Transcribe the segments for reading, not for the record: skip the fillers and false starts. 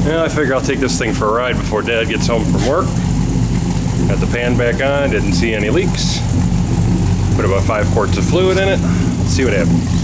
Well, I figure I'll take this thing for a ride before Dad gets home from work. Got the pan back on, didn't see any leaks. Put about 5 quarts of fluid in it. Let's see what happens.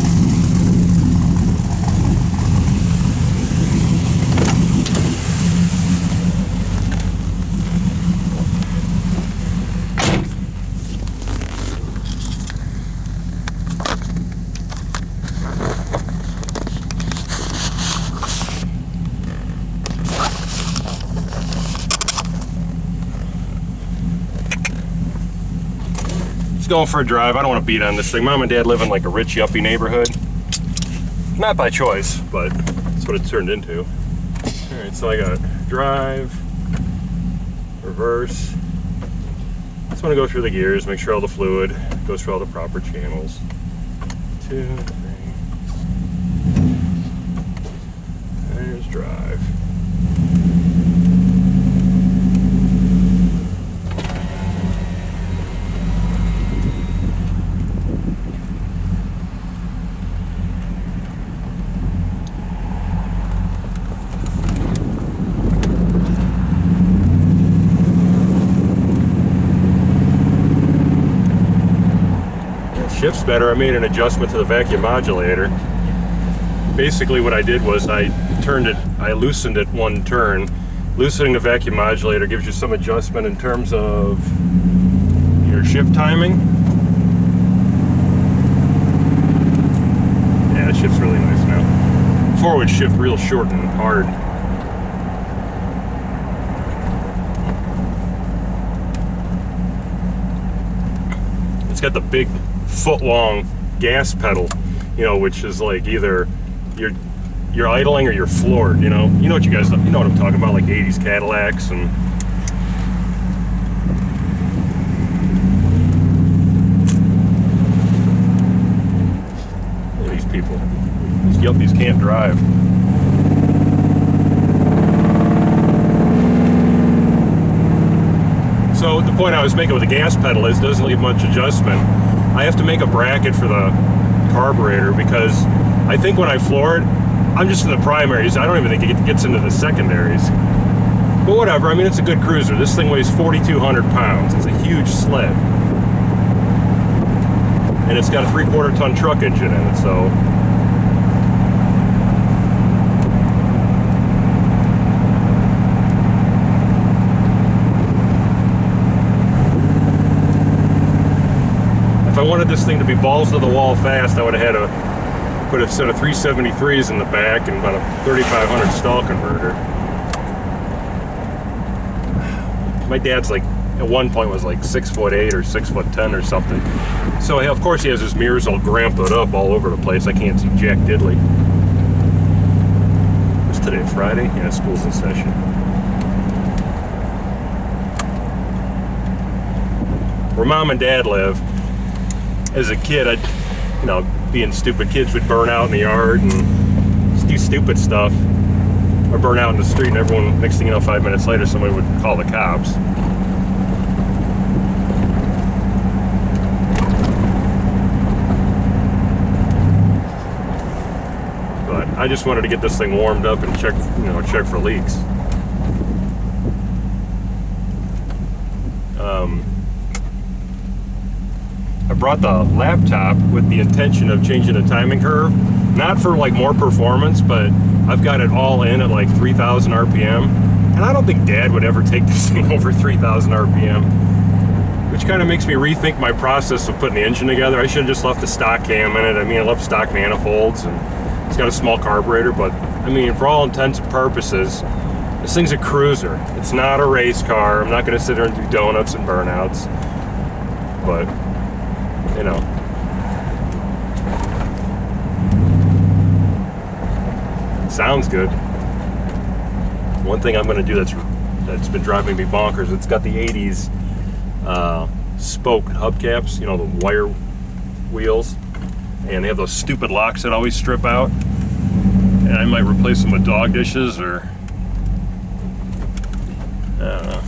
Going for a drive. I don't want to beat on this thing. Mom and Dad live in like a rich yuppie neighborhood. Not by choice, but that's what it turned into. Alright, so I got drive, reverse. Just want to go through the gears, make sure all the fluid goes through all the proper channels. 2, 3. There's drive. Shifts better. I made an adjustment to the vacuum modulator. Basically what I did was I loosened it one turn. Loosening the vacuum modulator gives you some adjustment in terms of your shift timing. Yeah, it shifts really nice now. Before it would shift real short and hard. It's got the big foot-long gas pedal, you know, which is like either you're idling or you're floored, you know what you guys, you know what I'm talking about, like 80s Cadillacs. And look at these people, these yuppies can't drive. So the point I was making with the gas pedal is it doesn't leave much adjustment. I have to make a bracket for the carburetor because I think when I floor it, I'm just in the primaries. I don't even think it gets into the secondaries. But whatever, I mean, it's a good cruiser. This thing weighs 4,200 pounds. It's a huge sled. And it's got a 3/4 ton truck engine in it, so. If I wanted this thing to be balls to the wall fast, I would have had to put a set of 373s in the back and about a 3500 stall converter. My dad's like, at one point was like 6'8" or 6'10" or something. So of course he has his mirrors all gramped up all over the place. I can't see jack diddly. What's today, Friday? Yeah, school's in session. Where Mom and Dad live, as a kid, being stupid kids would burn out in the yard and just do stupid stuff, or burn out in the street, and everyone, next thing you know, 5 minutes later, somebody would call the cops. But I just wanted to get this thing warmed up and check for leaks. I brought the laptop with the intention of changing the timing curve, not for like more performance, but I've got it all in at like 3,000 RPM, and I don't think Dad would ever take this thing over 3,000 RPM, which kind of makes me rethink my process of putting the engine together. I should have just left the stock cam in it. I mean, I left stock manifolds, and it's got a small carburetor, but I mean, for all intents and purposes, this thing's a cruiser. It's not a race car. I'm not going to sit there and do donuts and burnouts, but you know. It sounds good. One thing I'm going to do that's been driving me bonkers, it's got the 80s spoke hubcaps, you know, the wire wheels, and they have those stupid locks that always strip out, and I might replace them with dog dishes, or I don't know.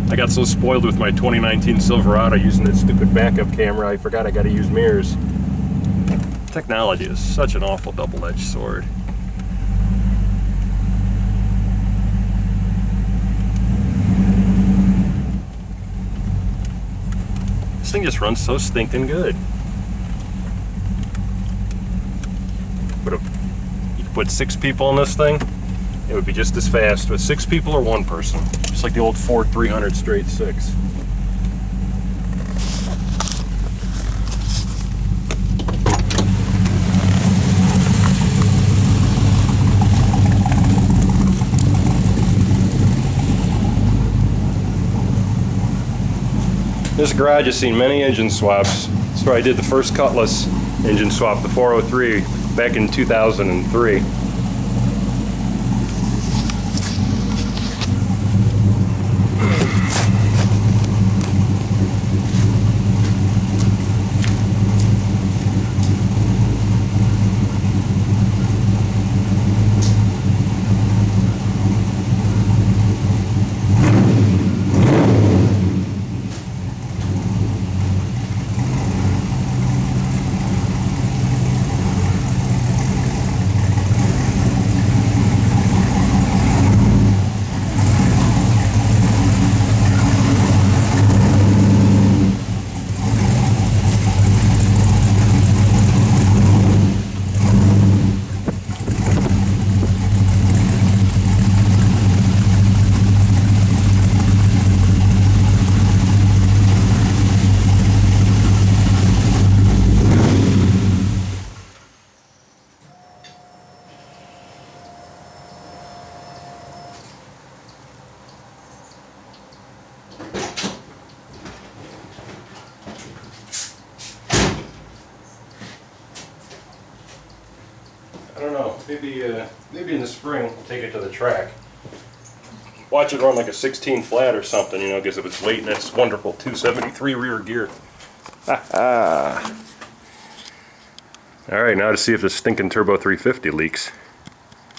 I got so spoiled with my 2019 Silverado using that stupid backup camera, I forgot I got to use mirrors. Technology is such an awful double-edged sword. thing just runs so stinking good. You could put 6 people in this thing, it would be just as fast with 6 people or 1 person. Just like the old Ford 300 straight 6. This garage has seen many engine swaps. That's where I did the first Cutlass engine swap, the 403, back in 2003. I don't know, maybe in the spring we'll take it to the track. Watch it run like a 16 flat or something, you know, because of its weight and its wonderful 273 rear gear. Alright, now to see if this stinking Turbo 350 leaks.